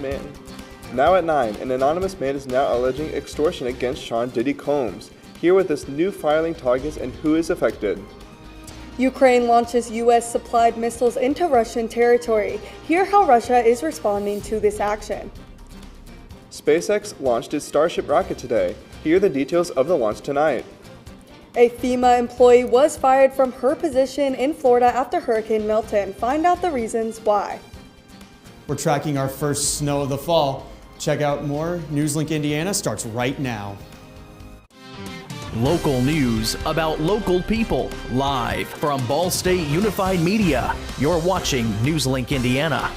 man. Now at 9, an anonymous man is now alleging extortion against Sean Diddy Combs. Here with this new filing targets and who is affected. Ukraine launches U.S.-supplied missiles into Russian territory. Hear how Russia is responding to this action. SpaceX launched its Starship rocket today. Here are the details of the launch tonight. A FEMA employee was fired from her position in Florida after Hurricane Milton. Find out the reasons why. We're tracking our first snow of the fall. Check out more. NewsLink Indiana starts right now. Local news about local people, live from Ball State Unified Media. You're watching NewsLink Indiana.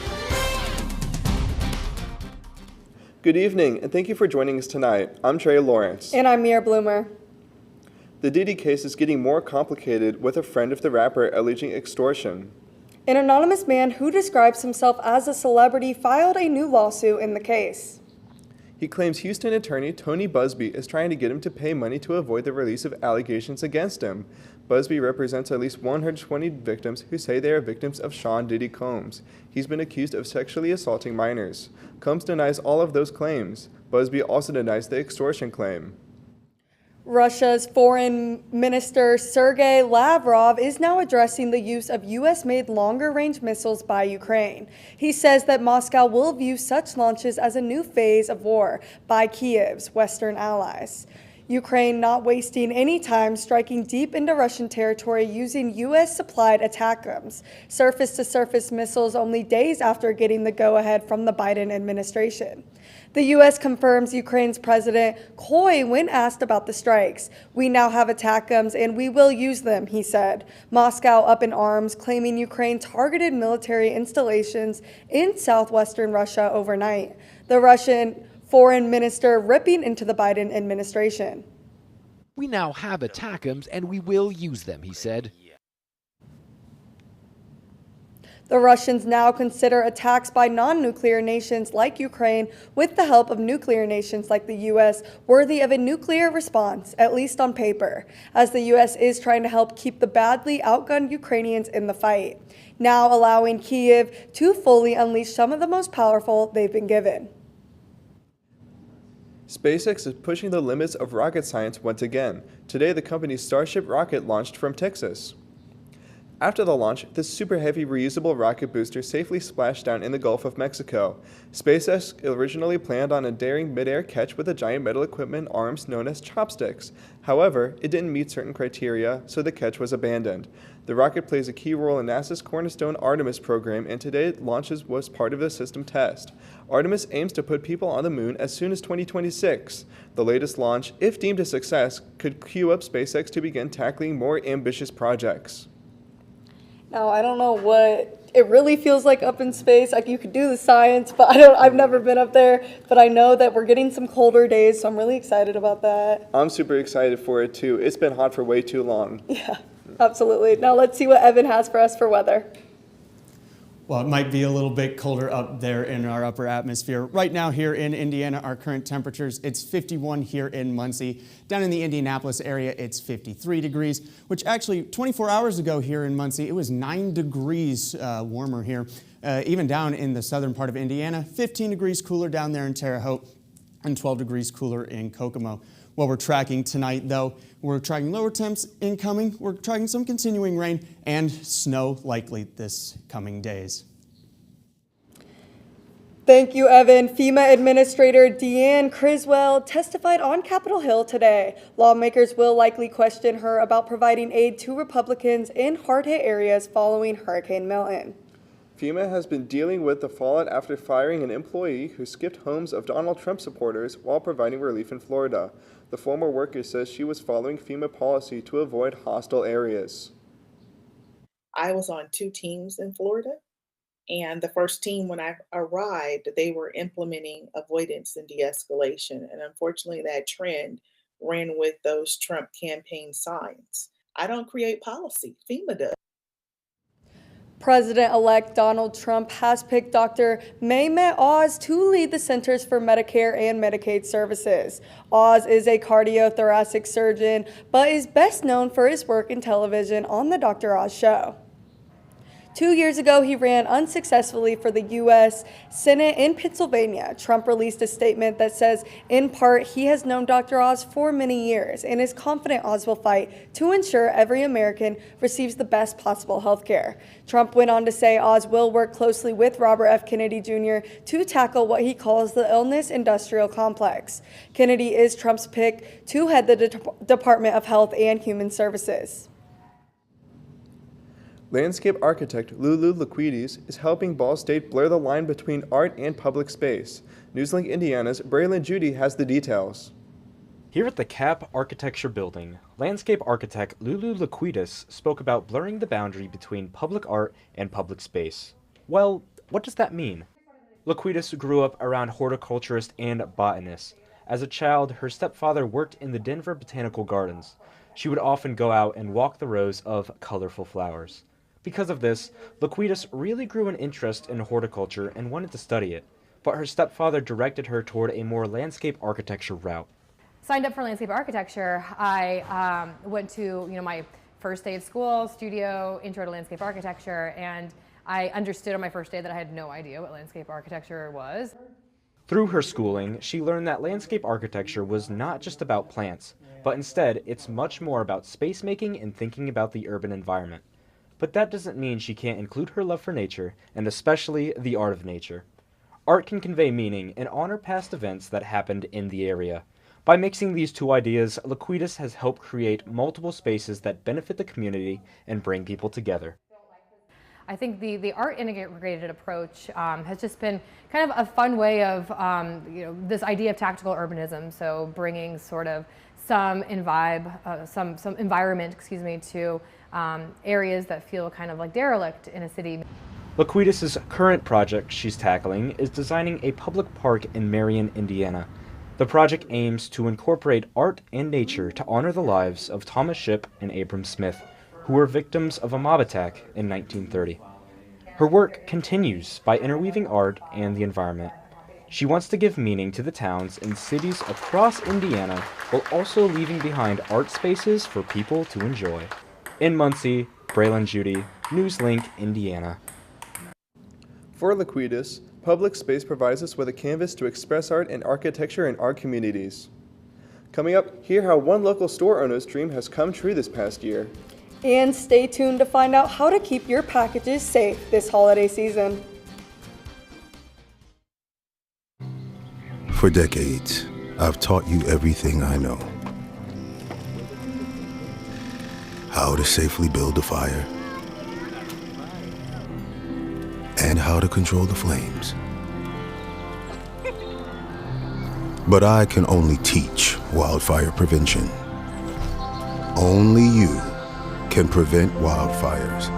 Good evening, and thank you for joining us tonight. I'm Trey Lawrence. And I'm Mia Bloomer. The Diddy case is getting more complicated with a friend of the rapper alleging extortion. An anonymous man who describes himself as a celebrity filed a new lawsuit in the case. He claims Houston attorney Tony Busby is trying to get him to pay money to avoid the release of allegations against him. Busby represents at least 120 victims who say they are victims of Sean Diddy Combs. He's been accused of sexually assaulting minors. Combs denies all of those claims. Busby also denies the extortion claim. Russia's Foreign Minister Sergei Lavrov is now addressing the use of U.S.-made longer-range missiles by Ukraine. He says that Moscow will view such launches as a new phase of war by Kiev's Western allies. Ukraine not wasting any time striking deep into Russian territory using U.S.-supplied ATACMS, surface-to-surface missiles only days after getting the go-ahead from the Biden administration. The U.S. confirms Ukraine's president coy when asked about the strikes. "We now have ATACMS and we will use them," he said. Moscow up in arms, claiming Ukraine targeted military installations in southwestern Russia overnight. The Russian foreign minister ripping into the Biden administration. "We now have ATACMS and we will use them," he said. The Russians now consider attacks by non-nuclear nations like Ukraine, with the help of nuclear nations like the U.S., worthy of a nuclear response, at least on paper, as the U.S. is trying to help keep the badly outgunned Ukrainians in the fight, now allowing Kyiv to fully unleash some of the most powerful they've been given. SpaceX is pushing the limits of rocket science once again. Today, the company's Starship rocket launched from Texas. After the launch, this super heavy reusable rocket booster safely splashed down in the Gulf of Mexico. SpaceX originally planned on a daring mid-air catch with a giant metal equipment arms known as chopsticks. However, it didn't meet certain criteria, so the catch was abandoned. The rocket plays a key role in NASA's cornerstone Artemis program, and today's launches was part of the system test. Artemis aims to put people on the moon as soon as 2026. The latest launch, if deemed a success, could cue up SpaceX to begin tackling more ambitious projects. Now, I don't know what it really feels like up in space. Like, you could do the science, but I've never been up there. But I know that we're getting some colder days, so I'm really excited about that. I'm super excited for it too. It's been hot for way too long. Yeah, absolutely. Now let's see what Evan has for us for weather. Well, it might be a little bit colder up there in our upper atmosphere. Right now here in Indiana, our current temperatures, it's 51 here in Muncie. Down in the Indianapolis area, it's 53 degrees, which actually 24 hours ago here in Muncie, it was 9 degrees warmer here. Even down in the southern part of Indiana, 15 degrees cooler down there in Terre Haute and 12 degrees cooler in Kokomo. What we're tracking tonight, though, we're tracking lower temps incoming, we're tracking some continuing rain and snow likely this coming days. Thank you, Evan. FEMA Administrator Deanne Criswell testified on Capitol Hill today. Lawmakers will likely question her about providing aid to Republicans in hard-hit areas following Hurricane Milton. FEMA has been dealing with the fallout after firing an employee who skipped homes of Donald Trump supporters while providing relief in Florida. The former worker says she was following FEMA policy to avoid hostile areas. I was on 2 teams in Florida, and the first team, when I arrived, they were implementing avoidance and de-escalation. And unfortunately, that trend ran with those Trump campaign signs. I don't create policy, FEMA does. President-elect Donald Trump has picked Dr. Mehmet Oz to lead the Centers for Medicare and Medicaid Services. Oz is a cardiothoracic surgeon, but is best known for his work in television on The Dr. Oz Show. 2 years ago, he ran unsuccessfully for the U.S. Senate in Pennsylvania. Trump released a statement that says, in part, he has known Dr. Oz for many years and is confident Oz will fight to ensure every American receives the best possible health care. Trump went on to say Oz will work closely with Robert F. Kennedy Jr. to tackle what he calls the illness industrial complex. Kennedy is Trump's pick to head the Department of Health and Human Services. Landscape architect Lulu Liquides is helping Ball State blur the line between art and public space. NewsLink Indiana's Braylon Judy has the details. Here at the CAP Architecture Building, landscape architect Lulu Liquides spoke about blurring the boundary between public art and public space. Well, what does that mean? Liquides grew up around horticulturists and botanists. As a child, her stepfather worked in the Denver Botanical Gardens. She would often go out and walk the rows of colorful flowers. Because of this, Liquides really grew an interest in horticulture and wanted to study it, but her stepfather directed her toward a more landscape architecture route. Signed up for landscape architecture. I went to my first day of school, studio, intro to landscape architecture, and I understood on my first day that I had no idea what landscape architecture was. Through her schooling, she learned that landscape architecture was not just about plants, but instead it's much more about space making and thinking about the urban environment. But that doesn't mean she can't include her love for nature, and especially the art of nature. Art can convey meaning and honor past events that happened in the area. By mixing these two ideas, Liquides has helped create multiple spaces that benefit the community and bring people together. I think the art integrated approach has just been kind of a fun way of this idea of tactical urbanism. So bringing sort of some environment, to areas that feel kind of like derelict in a city. Liquides' current project she's tackling is designing a public park in Marion, Indiana. The project aims to incorporate art and nature to honor the lives of Thomas Shipp and Abram Smith, who were victims of a mob attack in 1930. Her work continues by interweaving art and the environment. She wants to give meaning to the towns and cities across Indiana while also leaving behind art spaces for people to enjoy. In Muncie, Braylon Judy, NewsLink, Indiana. For Liquides, public space provides us with a canvas to express art and architecture in our communities. Coming up, hear how one local store owner's dream has come true this past year. And stay tuned to find out how to keep your packages safe this holiday season. For decades, I've taught you everything I know. How to safely build a fire, and how to control the flames. But I can only teach wildfire prevention. Only you can prevent wildfires.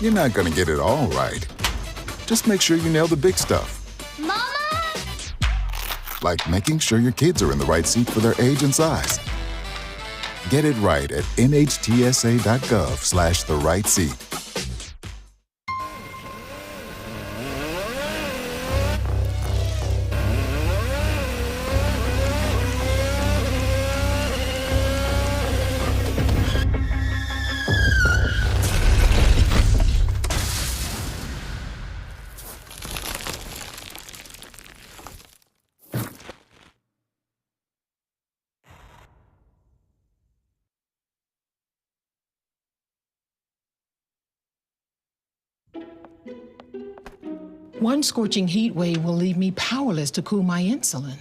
You're not gonna get it all right. Just make sure you nail the big stuff. Mama! Like making sure your kids are in the right seat for their age and size. Get it right at nhtsa.gov/the-right-seat. One scorching heat wave will leave me powerless to cool my insulin.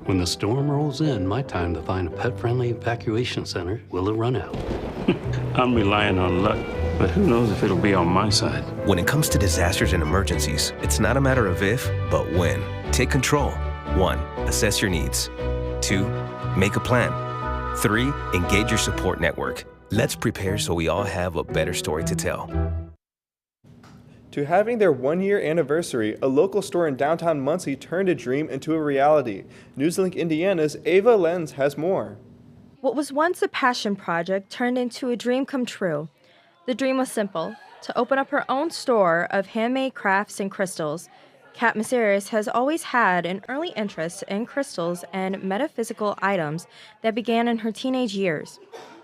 When the storm rolls in, my time to find a pet-friendly evacuation center will have run out. I'm relying on luck, but who knows if it'll be on my side. When it comes to disasters and emergencies, it's not a matter of if, but when. Take control. 1. Assess your needs. 2. Make a plan. 3. Engage your support network. Let's prepare so we all have a better story to tell. To having their one-year anniversary, a local store in downtown Muncie turned a dream into a reality. NewsLink Indiana's Ava Lenz has more. What was once a passion project turned into a dream come true. The dream was simple, to open up her own store of handmade crafts and crystals. Kat Maceris has always had an early interest in crystals and metaphysical items that began in her teenage years.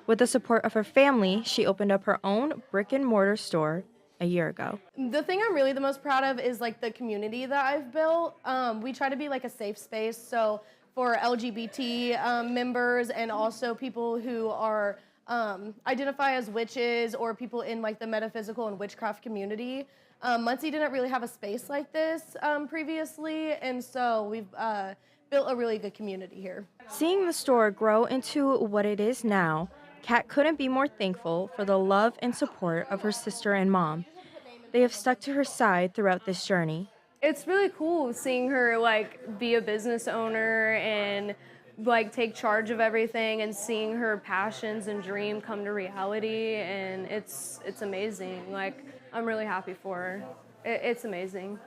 With the support of her family, she opened up her own brick-and-mortar store a year ago. The thing I'm really the most proud of is like the community that I've built. We try to be like a safe space, so for LGBT members and also people who are identify as witches or people in like the metaphysical and witchcraft community. Muncie didn't really have a space like this previously, and so we've built a really good community here. Seeing the store grow into what it is now, Kat couldn't be more thankful for the love and support of her sister and mom. They have stuck to her side throughout this journey. It's really cool seeing her like be a business owner and like take charge of everything and seeing her passions and dream come to reality, and it's amazing. Like, I'm really happy for her. It's amazing.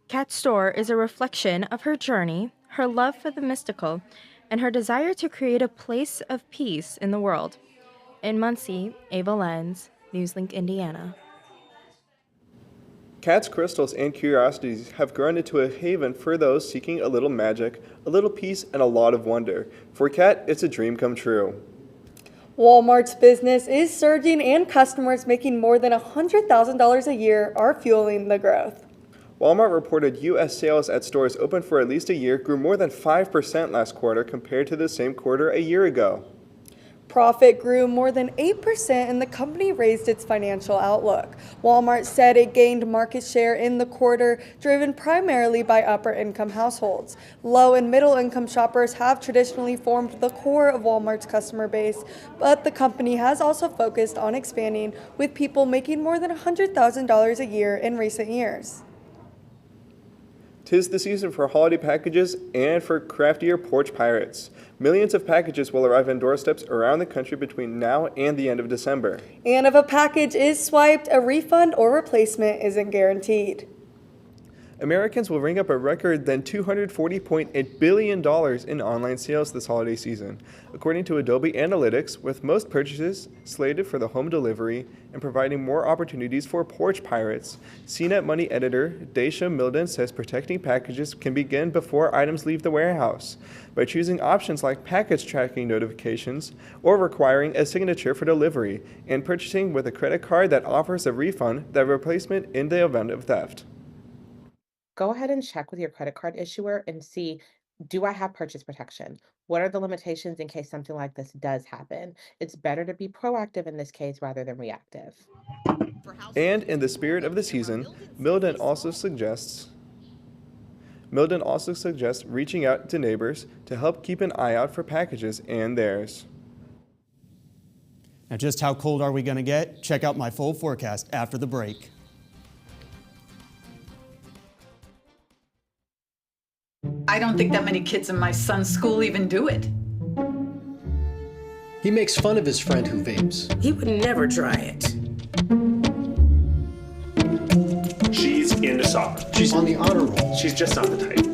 Kat's store is a reflection of her journey, her love for the mystical, and her desire to create a place of peace in the world. In Muncie, Ava Lenz, NewsLink, Indiana. Kat's crystals and curiosities have grown into a haven for those seeking a little magic, a little peace, and a lot of wonder. For Kat, it's a dream come true. Walmart's business is surging, and customers making more than $100,000 a year are fueling the growth. Walmart reported U.S. sales at stores open for at least a year grew more than 5% last quarter compared to the same quarter a year ago. Profit grew more than 8%, and the company raised its financial outlook. Walmart said it gained market share in the quarter, driven primarily by upper-income households. Low- and middle-income shoppers have traditionally formed the core of Walmart's customer base, but the company has also focused on expanding with people making more than $100,000 a year in recent years. 'Tis the season for holiday packages and for craftier porch pirates. Millions of packages will arrive on doorsteps around the country between now and the end of December. And if a package is swiped, a refund or replacement isn't guaranteed. Americans will ring up a record than $240.8 billion in online sales this holiday season, according to Adobe Analytics, with most purchases slated for the home delivery and providing more opportunities for porch pirates. CNET Money editor Daisha Milden says protecting packages can begin before items leave the warehouse by choosing options like package tracking notifications or requiring a signature for delivery and purchasing with a credit card that offers a refund, that replacement in the event of theft. Go ahead and check with your credit card issuer and see, do I have purchase protection? What are the limitations in case something like this does happen? It's better to be proactive in this case rather than reactive. And in the spirit of the season, Milden also suggests reaching out to neighbors to help keep an eye out for packages and theirs. Now, just how cold are we going to get? Check out my full forecast after the break. I don't think that many kids in my son's school even do it. He makes fun of his friend who vapes. He would never try it. She's into soccer. She's on the honor roll. She's just not the type.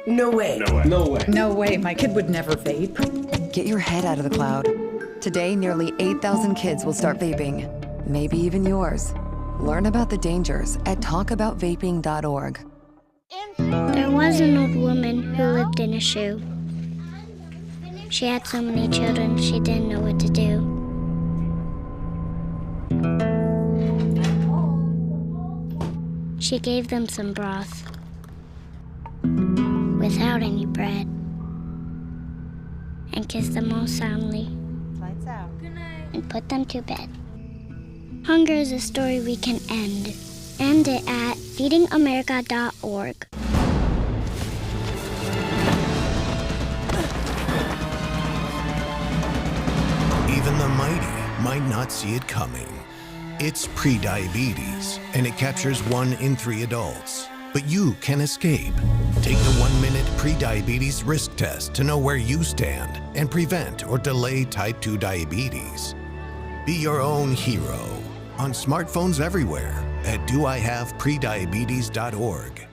No way. No way. No way. No way, my kid would never vape. Get your head out of the cloud. Today, nearly 8,000 kids will start vaping. Maybe even yours. Learn about the dangers at talkaboutvaping.org. There was an old woman who lived in a shoe. She had so many children, she didn't know what to do. She gave them some broth without any bread and kissed them all soundly. Lights out. Good night. And put them to bed. Hunger is a story we can end. End it at feedingamerica.org. Even the mighty might not see it coming. It's prediabetes, and it captures 1 in 3 adults. But you can escape. Take the 1-minute prediabetes risk test to know where you stand and prevent or delay type 2 diabetes. Be your own hero on smartphones everywhere at doihaveprediabetes.org.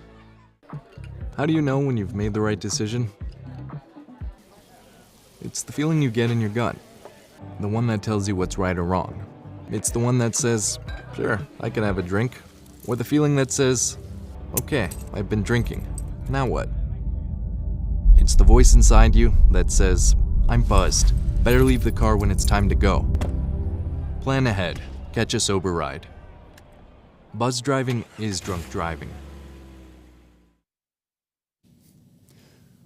How do you know when you've made the right decision? When you get a hold of a It's the feeling you get in your gut. The one that tells you what's right or wrong. It's the one that says, sure, I can have a drink. Or the feeling that says, okay, I've been drinking. Now what? It's the voice inside you that says, I'm buzzed. Better leave the car when it's time to go. Plan ahead. Catch a sober ride. Buzz driving is drunk driving.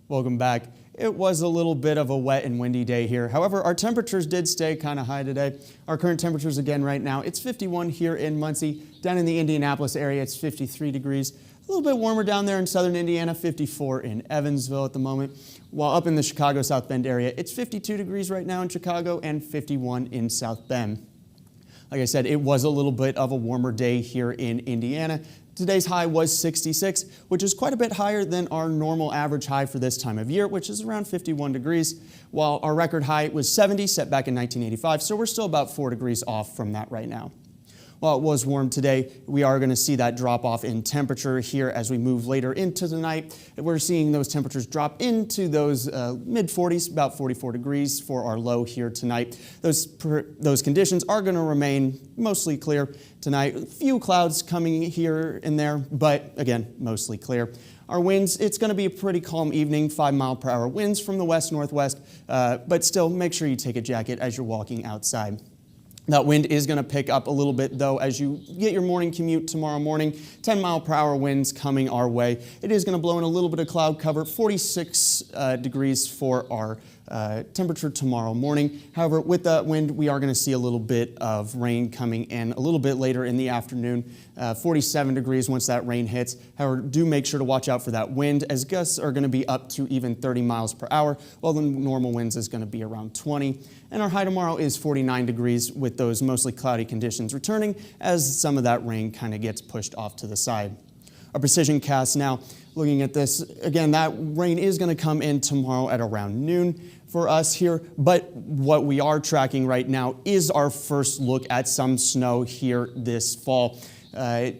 Welcome back. It was a little bit of a wet and windy day here. However, our temperatures did stay kind of high today. Our current temperatures again right now, it's 51 here in Muncie. Down in the Indianapolis area, it's 53 degrees. A little bit warmer down there in southern Indiana, 54 in Evansville at the moment. While up in the Chicago South Bend area, it's 52 degrees right now in Chicago and 51 in South Bend. Like I said, it was a little bit of a warmer day here in Indiana. Today's high was 66, which is quite a bit higher than our normal average high for this time of year, which is around 51 degrees, while our record high was 70, set back in 1985, so we're still about 4 degrees off from that right now. While it was warm today, we are going to see that drop off in temperature here as we move later into the night. We're seeing those temperatures drop into those mid-40s, about 44 degrees for our low here tonight. Those conditions are going to remain mostly clear tonight. A few clouds coming here and there, but again, mostly clear. Our winds, it's going to be a pretty calm evening, 5-mile-per-hour winds from the west-northwest, but still make sure you take a jacket as you're walking outside. That wind is going to pick up a little bit, though, as you get your morning commute tomorrow morning. 10-mile-per-hour winds coming our way. It is going to blow in a little bit of cloud cover, 46 degrees for our temperature tomorrow morning. However, with that wind, we are going to see a little bit of rain coming in a little bit later in the afternoon, 47 degrees once that rain hits. However, do make sure to watch out for that wind, as gusts are going to be up to even 30 miles per hour, while the normal winds is going to be around 20. And our high tomorrow is 49 degrees with those mostly cloudy conditions returning as some of that rain kind of gets pushed off to the side. Our precision cast now, looking at this, again, that rain is going to come in tomorrow at around noon for us here, but what we are tracking right now is our first look at some snow here this fall. Thursday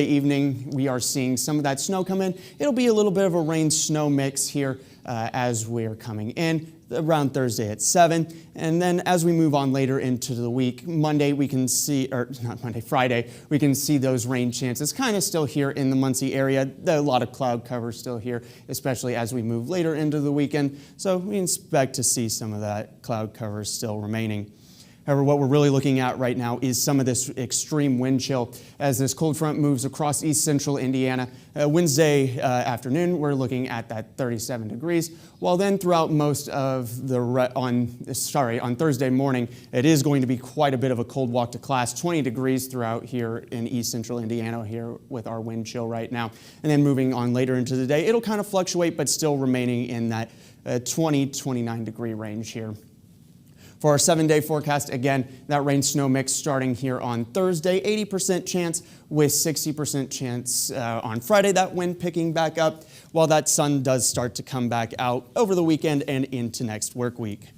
evening, we are seeing some of that snow come in. It'll be a little bit of a rain-snow mix here as we're coming in around Thursday at 7. And then as we move on later into the week, Friday, we can see those rain chances kind of still here in the Muncie area. A lot of cloud cover still here, especially as we move later into the weekend. So we expect to see some of that cloud cover still remaining. However, what we're really looking at right now is some of this extreme wind chill as this cold front moves across east central Indiana. Wednesday afternoon, we're looking at that 37 degrees, while then throughout most of on Thursday morning, it is going to be quite a bit of a cold walk to class, 20 degrees throughout here in east central Indiana here with our wind chill right now. And then moving on later into the day, it'll kind of fluctuate, but still remaining in that 29 degree range here. For our 7-day forecast, again, that rain-snow mix starting here on Thursday, 80% chance with 60% chance on Friday, that wind picking back up while that sun does start to come back out over the weekend and into next work week.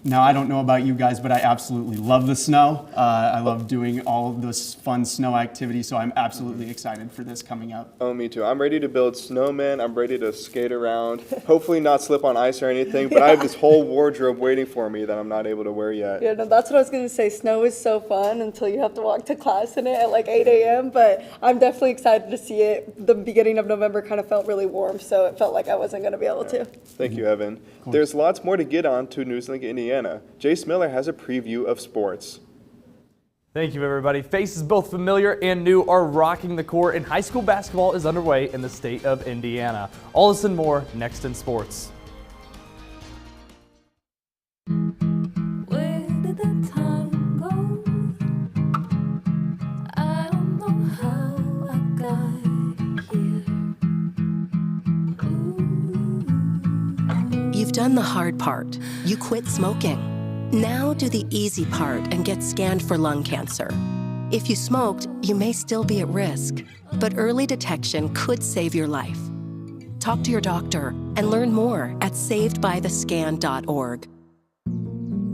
Now, I don't know about you guys, but I absolutely love the snow. I love doing all of this fun snow activities, so I'm absolutely excited for this coming up. Oh, me too. I'm ready to build snowmen. I'm ready to skate around. Hopefully not slip on ice or anything, but I have this whole wardrobe waiting for me that I'm not able to wear yet. Yeah, no, that's what I was going to say. Snow is so fun until you have to walk to class in it at like 8 a.m., but I'm definitely excited to see it. The beginning of November kind of felt really warm, so it felt like I wasn't going to be able to. Thank you, Evan. There's lots more to get on to NewsLink Indiana. Jace Miller has a preview of sports. Thank you, everybody. Faces both familiar and new are rocking the court, and high school basketball is underway in the state of Indiana. All this and more next in sports. Where did the time go? I don't know how I got here. You've done the hard part. You quit smoking. Now do the easy part and get scanned for lung cancer. If you smoked, you may still be at risk, but early detection could save your life. Talk to your doctor and learn more at savedbythescan.org.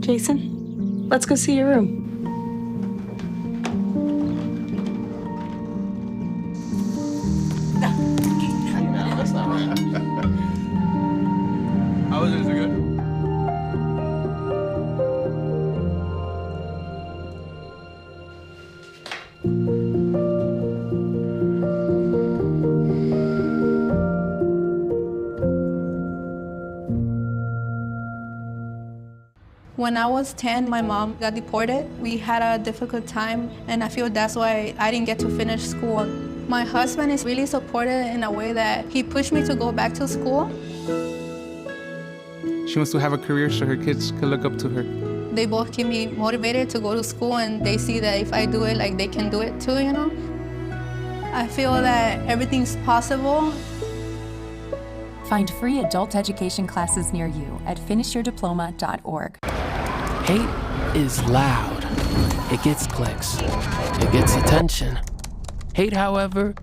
Jason, let's go see your room. When I was 10, my mom got deported. We had a difficult time, and I feel that's why I didn't get to finish school. My husband is really supportive in a way that he pushed me to go back to school. She wants to have a career so her kids can look up to her. They both keep me motivated to go to school, and they see that if I do it, like, they can do it too, you know? I feel that everything's possible. Find free adult education classes near you at finishyourdiploma.org. Hate is loud. It gets clicks. It gets attention. Hate, however,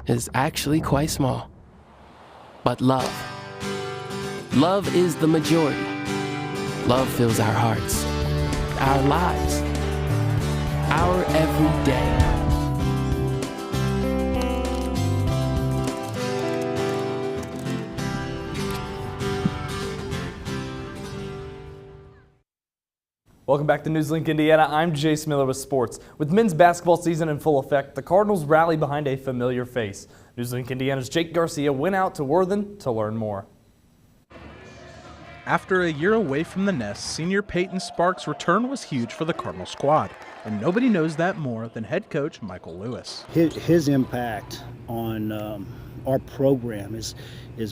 is actually quite small. But love is the majority. Love fills our hearts, our lives, our everyday. Welcome back to NewsLink Indiana. I'm Jace Miller with sports. With men's basketball season in full effect, the Cardinals rally behind a familiar face. NewsLink Indiana's Jake Garcia went out to Worthen to learn more. After a year away from the nest, senior Peyton Sparks' return was huge for the Cardinal squad, and nobody knows that more than head coach Michael Lewis. His impact on our program is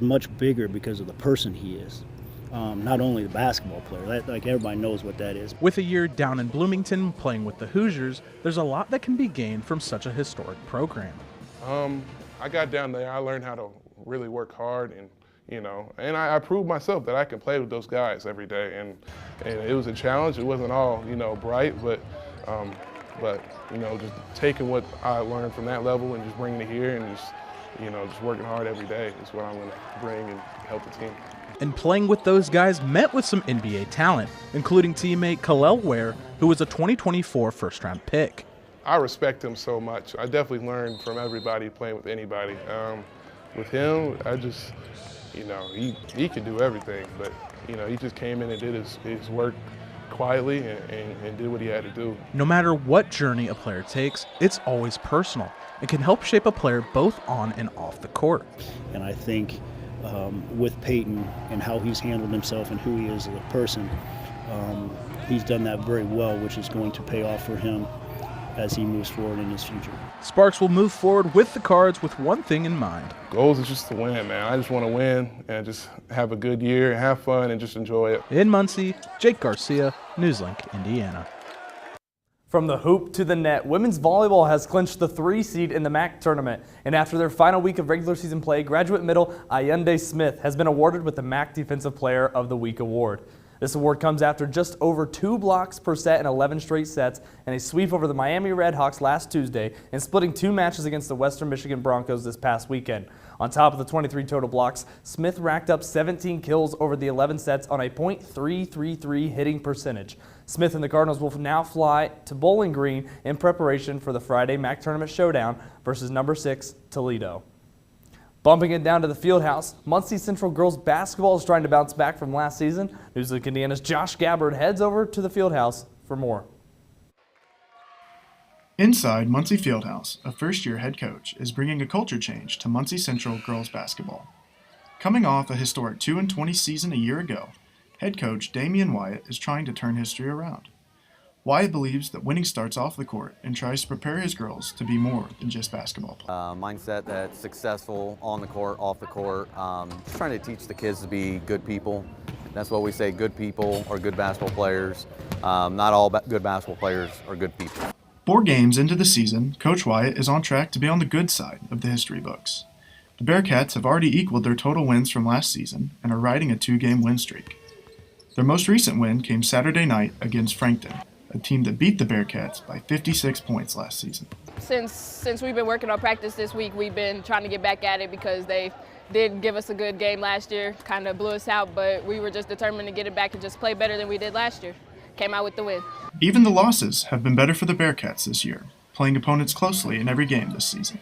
much bigger because of the person he is. Not only the basketball player, like everybody knows what that is. With a year down in Bloomington playing with the Hoosiers, there's a lot that can be gained from such a historic program. I got down there, I learned how to really work hard, and I proved myself that I can play with those guys every day. And it was a challenge. It wasn't all bright, but just taking what I learned from that level and just bringing it here and just working hard every day is what I'm going to bring and help the team. And playing with those guys met with some NBA talent, including teammate Kalel Ware, who was a 2024 first-round pick. I respect him so much. I definitely learned from everybody playing with anybody. With him, I just, he could do everything, but, he just came in and did his work quietly and did what he had to do. No matter what journey a player takes, it's always personal and can help shape a player both on and off the court. And I think with Peyton and how he's handled himself and who he is as a person, he's done that very well, which is going to pay off for him as he moves forward in his future. Sparks will move forward with the Cards with one thing in mind. Goals is just to win, man. I just want to win and just have a good year, have fun, and just enjoy it. In Muncie, Jake Garcia, NewsLink, Indiana. From the hoop to the net, women's volleyball has clinched the 3 seed in the MAC tournament. And after their final week of regular season play, graduate middle Ayunde Smith has been awarded with the MAC Defensive Player of the Week award. This award comes after just over 2 blocks per set in 11 straight sets and a sweep over the Miami Redhawks last Tuesday and splitting 2 matches against the Western Michigan Broncos this past weekend. On top of the 23 total blocks, Smith racked up 17 kills over the 11 sets on a .333 hitting percentage. Smith and the Cardinals will now fly to Bowling Green in preparation for the Friday MAC Tournament Showdown versus number 6 Toledo. Bumping it down to the Fieldhouse, Muncie Central girls basketball is trying to bounce back from last season. NewsLink Indiana's Josh Gabbard heads over to the Fieldhouse for more. Inside Muncie Fieldhouse, a first-year head coach is bringing a culture change to Muncie Central girls basketball. Coming off a historic 2-20 season a year ago, head coach Damian Wyatt is trying to turn history around. Wyatt believes that winning starts off the court and tries to prepare his girls to be more than just basketball players. Mindset that's successful on the court, off the court. Just trying to teach the kids to be good people. That's what we say, good people are good basketball players. Not all good basketball players are good people. 4 games into the season, Coach Wyatt is on track to be on the good side of the history books. The Bearcats have already equaled their total wins from last season and are riding a 2-game win streak. Their most recent win came Saturday night against Frankton, a team that beat the Bearcats by 56 points last season. Since we've been working on practice this week, we've been trying to get back at it because they did give us a good game last year, kind of blew us out, but we were just determined to get it back and just play better than we did last year. Came out with the win. Even the losses have been better for the Bearcats this year, playing opponents closely in every game this season.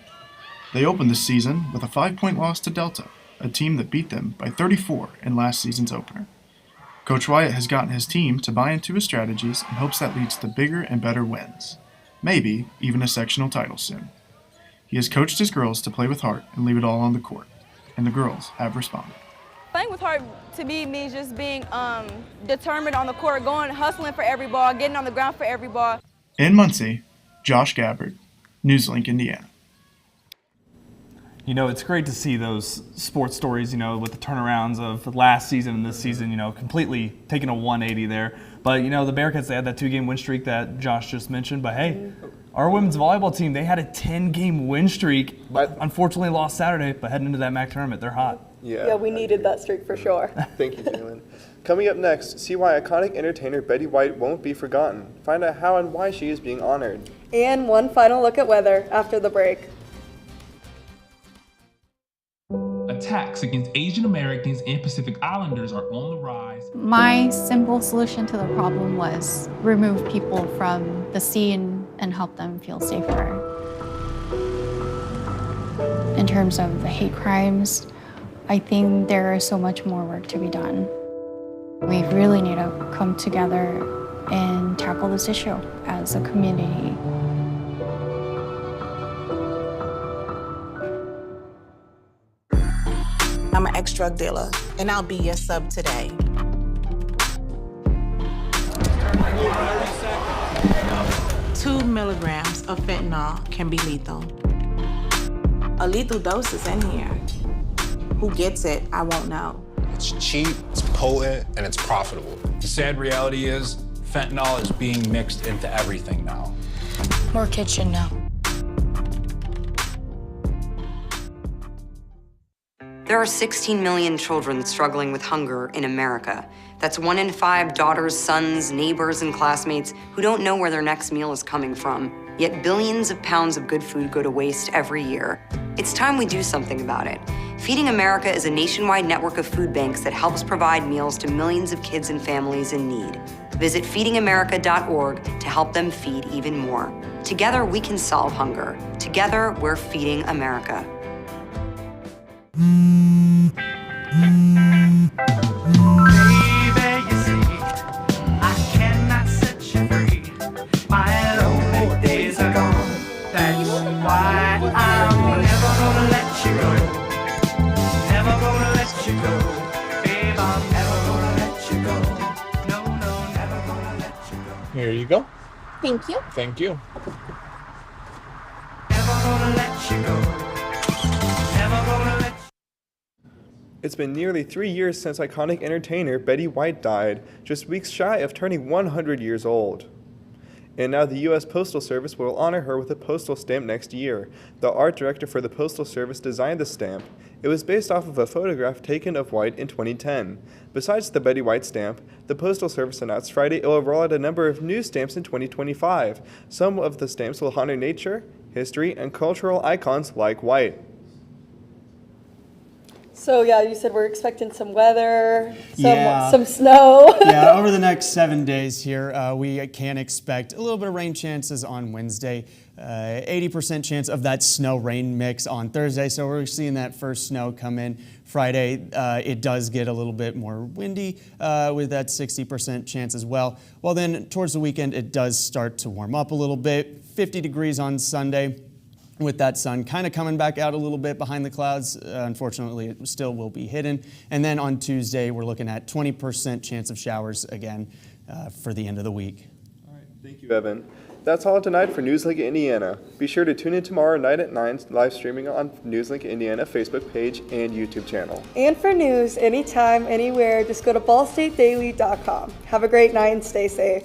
They opened this season with a 5-point loss to Delta, a team that beat them by 34 in last season's opener. Coach Wyatt has gotten his team to buy into his strategies and hopes that leads to bigger and better wins. Maybe even a sectional title soon. He has coached his girls to play with heart and leave it all on the court, and the girls have responded. I playing with her to me just being determined on the court, going hustling for every ball, getting on the ground for every ball. In Muncie, Josh Gabbard, NewsLink, Indiana. You know, it's great to see those sports stories, you know, with the turnarounds of last season and this season, you know, completely taking a 180 there. But, you know, the Bearcats, they had that 2-game win streak that Josh just mentioned. But, hey, our women's volleyball team, they had a 10-game win streak. Unfortunately lost Saturday, but heading into that MAC tournament, they're hot. Yeah, we needed that streak for sure. Thank you, Jalen. Coming up next, see why iconic entertainer Betty White won't be forgotten. Find out how and why she is being honored. And one final look at weather after the break. Attacks against Asian Americans and Pacific Islanders are on the rise. My simple solution to the problem was remove people from the scene and help them feel safer. In terms of the hate crimes, I think there is so much more work to be done. We really need to come together and tackle this issue as a community. I'm an ex-drug dealer, and I'll be your sub today. Two milligrams of fentanyl can be lethal. A lethal dose is in here. Who gets it, I won't know. It's cheap, it's potent, and it's profitable. The sad reality is fentanyl is being mixed into everything now. More kids should know. There are 16 million children struggling with hunger in America. That's 1 in 5 daughters, sons, neighbors, and classmates who don't know where their next meal is coming from. Yet billions of pounds of good food go to waste every year. It's time we do something about it. Feeding America is a nationwide network of food banks that helps provide meals to millions of kids and families in need. Visit feedingamerica.org to help them feed even more. Together, we can solve hunger. Together, we're feeding America. Here you go. Thank you. Thank you. It's been nearly 3 years since iconic entertainer Betty White died, just weeks shy of turning 100 years old. And now the U.S. Postal Service will honor her with a postal stamp next year. The art director for the Postal Service designed the stamp. It was based off of a photograph taken of White in 2010. Besides the Betty White stamp, the Postal Service announced Friday it will roll out a number of new stamps in 2025. Some of the stamps will honor nature, history, and cultural icons like White. So yeah, you said we're expecting some weather, Yeah. some snow. Yeah, over the next 7 days here, we can expect a little bit of rain chances on Wednesday, 80% chance of that snow-rain mix on Thursday, so we're seeing that first snow come in. Friday, it does get a little bit more windy with that 60% chance as well. Well then, towards the weekend, it does start to warm up a little bit, 50 degrees on Sunday. With that sun kind of coming back out a little bit behind the clouds. Unfortunately, it still will be hidden. And then on Tuesday, we're looking at 20% chance of showers again for the end of the week. All right, thank you, Evan. That's all tonight for NewsLink Indiana. Be sure to tune in tomorrow night at 9, live streaming on NewsLink Indiana Facebook page and YouTube channel. And for news anytime, anywhere, just go to ballstatedaily.com. Have a great night and stay safe.